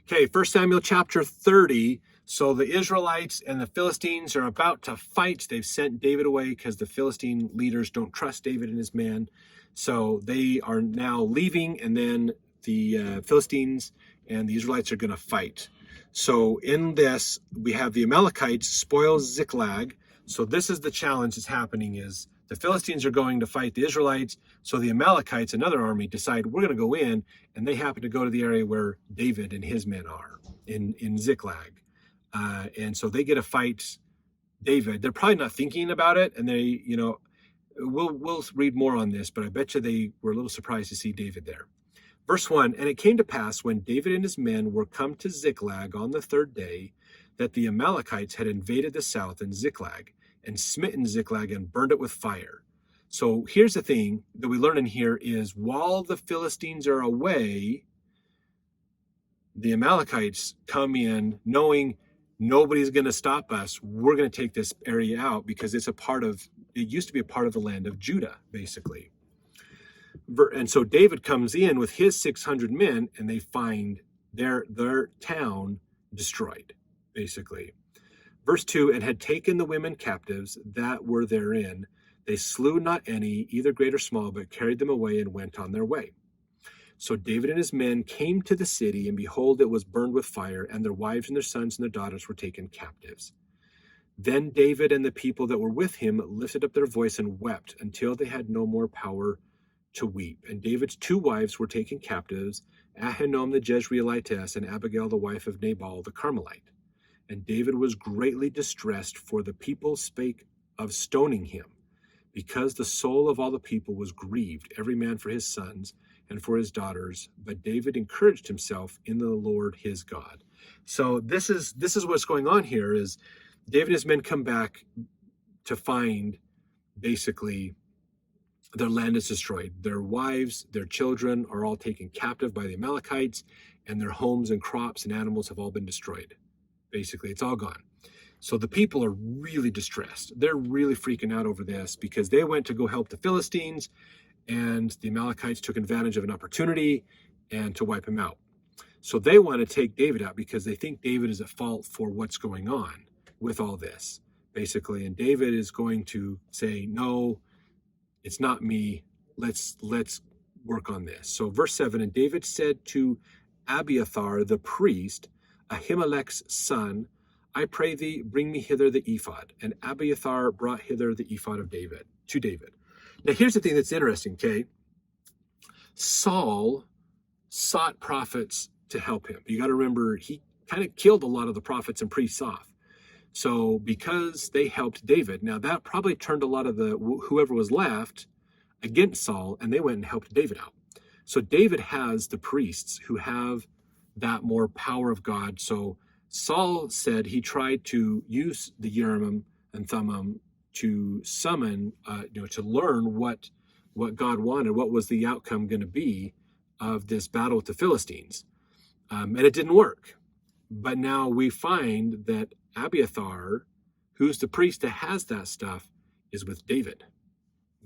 Okay, 1 Samuel chapter 30. So the Israelites and the Philistines are about to fight. They've sent David away because the Philistine leaders don't trust David and his men. So they are now leaving, and then the Philistines and the Israelites are going to fight. So in this, we have the Amalekites spoil Ziklag. So this is the challenge that's happening is the Philistines are going to fight the Israelites. So the Amalekites, another army, decide we're going to go in, and they happen to go to the area where David and his men are in Ziklag. And so they get to fight David. They're probably not thinking about it, and they, we'll read more on this, but I bet you they were a little surprised to see David there. Verse 1, and it came to pass when David and his men were come to Ziklag on the third day, that the Amalekites had invaded the south in Ziklag, and smitten Ziklag and burned it with fire. So here's the thing that we learn in here is while the Philistines are away, the Amalekites come in knowing nobody's going to stop us. We're going to take this area out because it used to be a part of the land of Judah, basically. And so David comes in with his 600 men, and they find their town destroyed, basically. Verse 2, and had taken the women captives that were therein. They slew not any, either great or small, but carried them away and went on their way. So David and his men came to the city, and behold, it was burned with fire, and their wives and their sons and their daughters were taken captives. Then David and the people that were with him lifted up their voice and wept until they had no more power to weep. And David's two wives were taken captives, Ahinoam the Jezreelitess and Abigail the wife of Nabal the Carmelite. And David was greatly distressed, for the people spake of stoning him, because the soul of all the people was grieved, every man for his sons and for his daughters. But David encouraged himself in the Lord his God. So this is what's going on here is David and his men come back to find basically their land is destroyed. Their wives, their children are all taken captive by the Amalekites, and their homes and crops and animals have all been destroyed. Basically, it's all gone. So the people are really distressed. They're really freaking out over this because they went to go help the Philistines, and the Amalekites took advantage of an opportunity and to wipe him out. So they want to take David out because they think David is at fault for what's going on with all this, basically. And David is going to say, no, it's not me. Let's work on this. So verse 7, and David said to Abiathar the priest, Ahimelech's son, I pray thee, bring me hither the ephod. And Abiathar brought hither the ephod of David, to David. Now here's the thing that's interesting, okay? Saul sought prophets to help him. You got to remember, he kind of killed a lot of the prophets and priests off. So because they helped David, now that probably turned a lot of whoever was left against Saul, and they went and helped David out. So David has the priests who have that more power of God. So Saul said he tried to use the Urim and Thummim to summon, to learn what God wanted, what was the outcome going to be of this battle with the Philistines. And it didn't work. But now we find that Abiathar, who's the priest that has that stuff, is with David.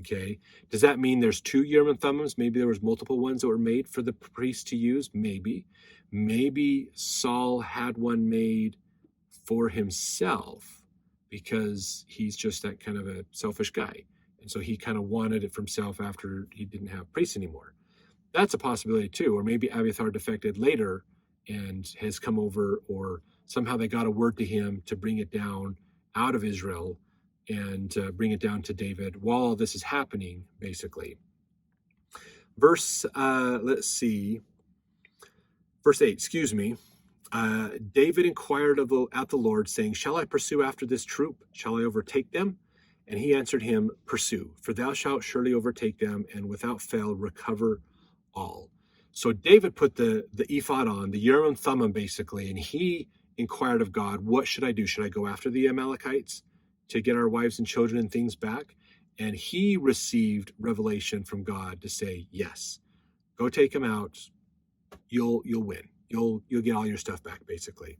Okay. Does that mean there's two Urim and Thummims? Maybe there was multiple ones that were made for the priest to use. Maybe Saul had one made for himself because he's just that kind of a selfish guy. And so he kind of wanted it for himself after he didn't have priests anymore. That's a possibility too. Or maybe Abiathar defected later and has come over, or somehow they got a word to him to bring it down out of Israel and bring it down to David while all this is happening, basically. Verse 8, David inquired at the Lord, saying, shall I pursue after this troop? Shall I overtake them? And he answered him, pursue, for thou shalt surely overtake them, and without fail recover all. So David put the ephod on, the Urim and Thummim, basically, and he inquired of God, what should I do? Should I go after the Amalekites to get our wives and children and things back? And he received revelation from God to say, yes, go take them out. You'll win. You'll get all your stuff back, basically.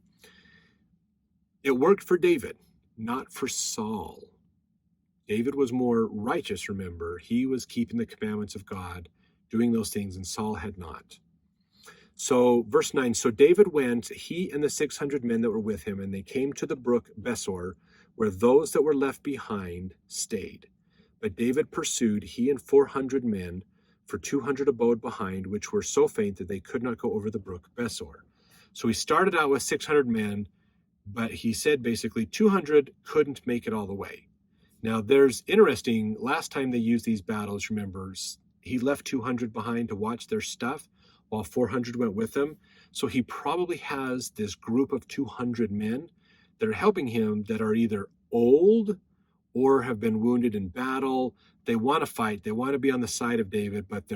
It worked for David, not for Saul. David was more righteous, remember. He was keeping the commandments of God, doing those things, and Saul had not. So verse 9, so David went, he and the 600 men that were with him, and they came to the brook Besor, where those that were left behind stayed. But David pursued, he and 400 men, for 200 abode behind, which were so faint that they could not go over the brook Besor. So he started out with 600 men, but he said basically 200 couldn't make it all the way. Now there's interesting, last time they used these battles, remember, he left 200 behind to watch their stuff while 400 went with him. So he probably has this group of 200 men that are helping him that are either old or have been wounded in battle. They want to fight. They want to be on the side of David, but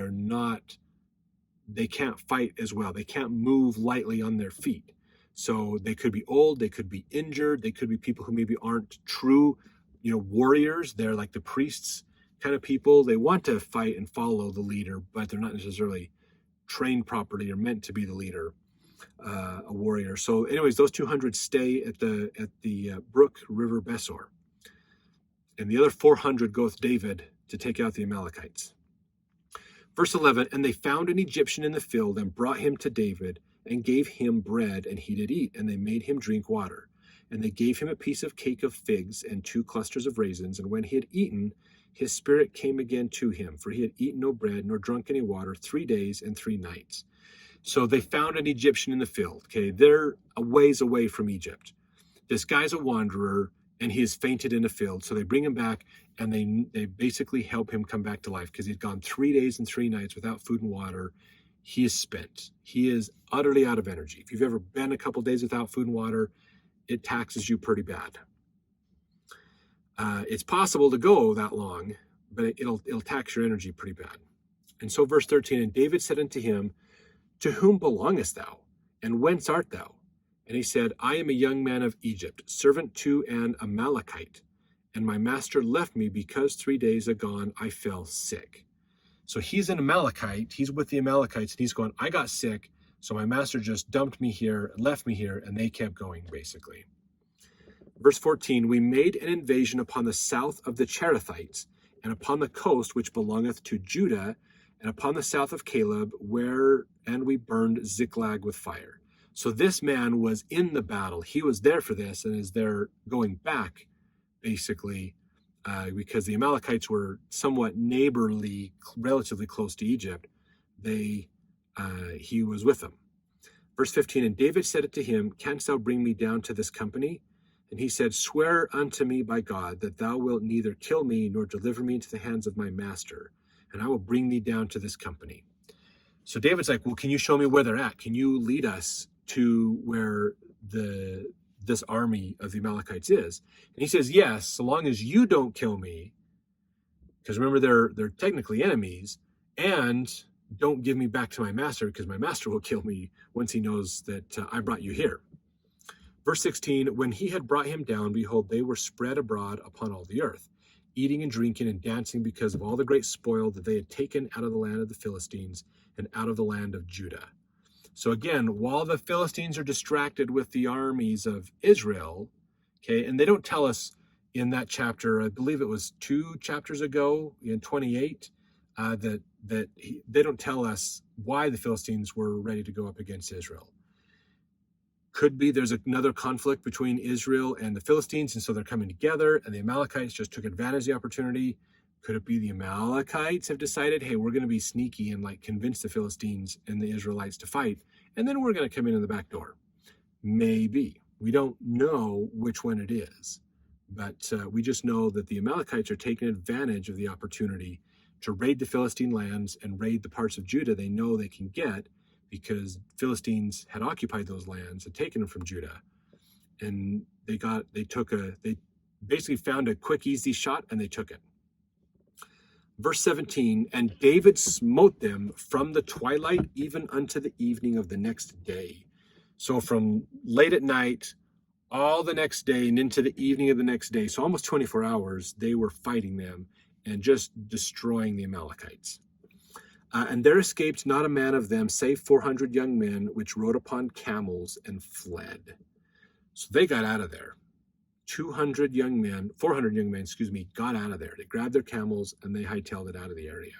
they can't fight as well. They can't move lightly on their feet. So they could be old, they could be injured, they could be people who maybe aren't true, warriors. They're like the priests kind of people. They want to fight and follow the leader, but they're not necessarily trained properly or meant to be the leader, a warrior. So anyways, those 200 stay at the brook river Besor. And the other 400 go with David to take out the Amalekites. Verse 11, and they found an Egyptian in the field and brought him to David and gave him bread, and he did eat, and they made him drink water. And they gave him a piece of cake of figs and 2 clusters of raisins. And when he had eaten, his spirit came again to him, for he had eaten no bread nor drunk any water 3 days and 3 nights. So they found an Egyptian in the field. Okay, they're a ways away from Egypt. This guy's a wanderer, and he has fainted in a field. So they bring him back, and they basically help him come back to life because he'd gone 3 days and 3 nights without food and water. He is spent. He is utterly out of energy. If you've ever been a couple days without food and water, it taxes you pretty bad. It's possible to go that long, but it'll tax your energy pretty bad. And so verse 13, and David said unto him, to whom belongest thou? And whence art thou? And he said, I am a young man of Egypt, servant to an Amalekite, and my master left me because 3 days agone I fell sick. So he's an Amalekite, he's with the Amalekites, and he's going, I got sick, so my master just dumped me here, left me here, and they kept going, basically. Verse 14, we made an invasion upon the south of the Cherethites, and upon the coast which belongeth to Judah, and upon the south of Caleb, and we burned Ziklag with fire. So this man was in the battle. He was there for this, and is there going back, basically, because the Amalekites were somewhat neighborly, relatively close to Egypt. He was with them. Verse 15, and David said it to him, canst thou bring me down to this company? And he said, swear unto me by God that thou wilt neither kill me nor deliver me into the hands of my master, and I will bring thee down to this company. So David's like, well, can you show me where they're at? Can you lead us to where this army of the Amalekites is? And he says, yes, so long as you don't kill me, because remember, they're technically enemies, and don't give me back to my master, because my master will kill me once he knows that I brought you here. Verse 16, when he had brought him down, behold, they were spread abroad upon all the earth, eating and drinking and dancing because of all the great spoil that they had taken out of the land of the Philistines and out of the land of Judah. So again, while the Philistines are distracted with the armies of Israel, okay, and they don't tell us in that chapter, I believe it was 2 chapters ago in 28, that they don't tell us why the Philistines were ready to go up against Israel. Could be there's another conflict between Israel and the Philistines, and so they're coming together, and the Amalekites just took advantage of the opportunity. Could it be the Amalekites have decided, hey, we're going to be sneaky and convince the Philistines and the Israelites to fight, and then we're going to come in the back door? Maybe. We don't know which one it is, but we just know that the Amalekites are taking advantage of the opportunity to raid the Philistine lands and raid the parts of Judah they know they can get, because Philistines had occupied those lands, had taken them from Judah, and they basically found a quick, easy shot, and they took it. Verse 17, and David smote them from the twilight even unto the evening of the next day. So from late at night, all the next day, and into the evening of the next day, so almost 24 hours, they were fighting them and just destroying the Amalekites. And there escaped not a man of them, save 400 young men, which rode upon camels and fled. So they got out of there. 400 young men, got out of there. They grabbed their camels and they hightailed it out of the area.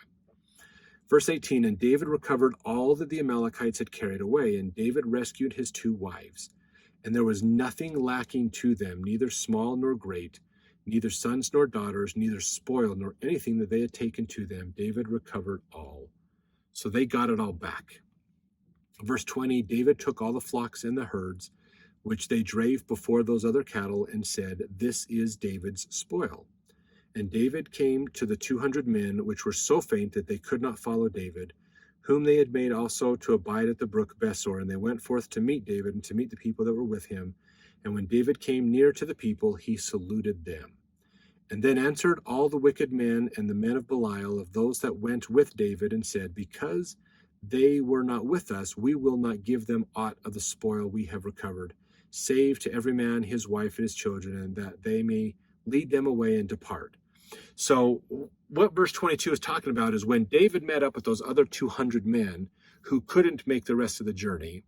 Verse 18, and David recovered all that the Amalekites had carried away, and David rescued his 2 wives. And there was nothing lacking to them, neither small nor great, neither sons nor daughters, neither spoil nor anything that they had taken to them. David recovered all. So they got it all back. Verse 20, David took all the flocks and the herds, which they drave before those other cattle, and said, this is David's spoil. And David came to the 200 men, which were so faint that they could not follow David, whom they had made also to abide at the brook Besor. And they went forth to meet David and to meet the people that were with him. And when David came near to the people, he saluted them. And then answered all the wicked men and the men of Belial, of those that went with David, and said, because they were not with us, we will not give them aught of the spoil we have recovered, save to every man his wife and his children, and that they may lead them away and depart. So what verse 22 is talking about is when David met up with those other 200 men who couldn't make the rest of the journey,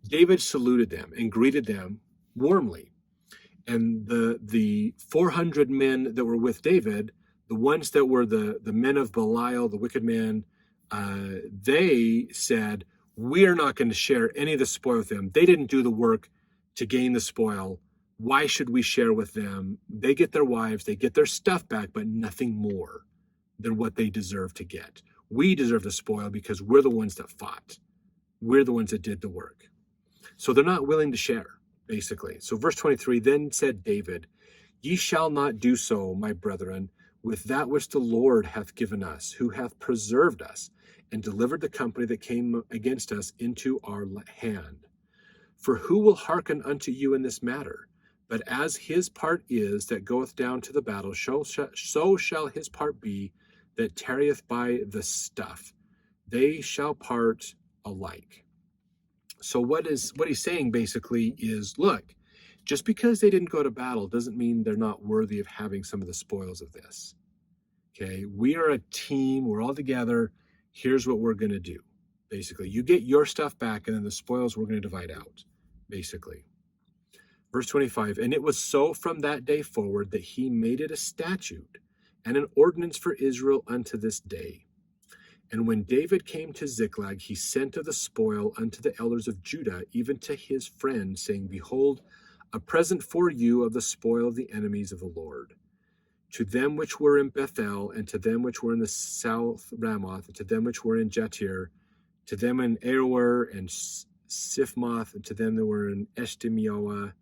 David saluted them and greeted them warmly. And the 400 men that were with David, the ones that were the men of Belial, the wicked man, they said, we are not going to share any of the spoil with them. They didn't do the work to gain the spoil. Why should we share with them? They get their wives, they get their stuff back, but nothing more than what they deserve to get. We deserve the spoil because we're the ones that fought. We're the ones that did the work. So they're not willing to share, basically. So verse 23, then said David, ye shall not do so, my brethren, with that which the Lord hath given us, who hath preserved us, and delivered the company that came against us into our hand. For who will hearken unto you in this matter? But as his part is that goeth down to the battle, so shall his part be that tarrieth by the stuff. They shall part alike. So what he's saying basically is, look, just because they didn't go to battle doesn't mean they're not worthy of having some of the spoils of this. Okay, we are a team. We're all together. Here's what we're going to do. Basically, you get your stuff back, and then the spoils we're going to divide out, basically. Verse 25, and it was so from that day forward that he made it a statute and an ordinance for Israel unto this day. And when David came to Ziklag, he sent of the spoil unto the elders of Judah, even to his friends, saying, behold, a present for you of the spoil of the enemies of the Lord. To them which were in Bethel, and to them which were in the south Ramoth, and to them which were in Jatir, to them in Aroer and Siphmoth, and to them that were in Eshtemoa,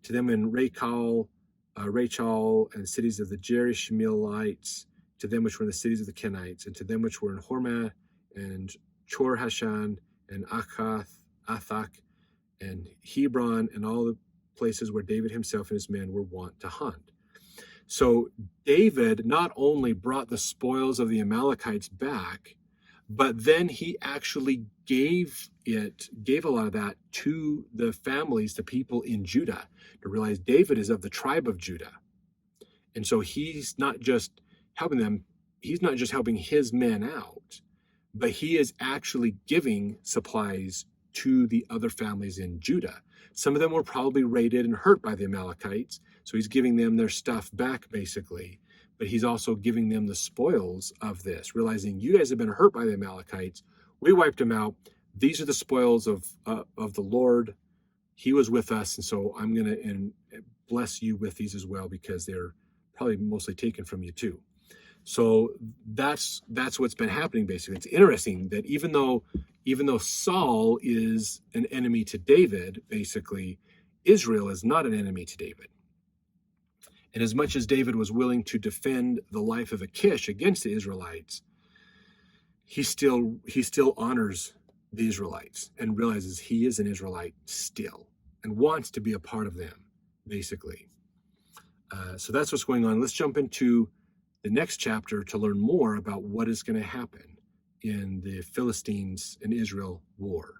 to them in Rachal, and cities of the Jerishmeelites, to them which were in the cities of the Kenites, and to them which were in Hormah, and Chor-Hashan, and Athak, and Hebron, and all the places where David himself and his men were wont to hunt. So David not only brought the spoils of the Amalekites back, but then he actually gave a lot of that to the families, the people in Judah, to realize David is of the tribe of Judah. And so he's not just helping them, he's not just helping his men out, but he is actually giving supplies to the other families in Judah. Some of them were probably raided and hurt by the Amalekites, so he's giving them their stuff back, basically. But he's also giving them the spoils of this, realizing you guys have been hurt by the Amalekites. We wiped them out. These are the spoils of the Lord. He was with us, and so I'm going to bless you with these as well, because they're probably mostly taken from you too. So that's what's been happening, basically. It's interesting that even though Saul is an enemy to David, basically, Israel is not an enemy to David. And as much as David was willing to defend the life of Achish against the Israelites, he still honors the Israelites and realizes he is an Israelite still and wants to be a part of them, basically. So that's what's going on. Let's jump into the next chapter to learn more about what is going to happen in the Philistines and Israel war.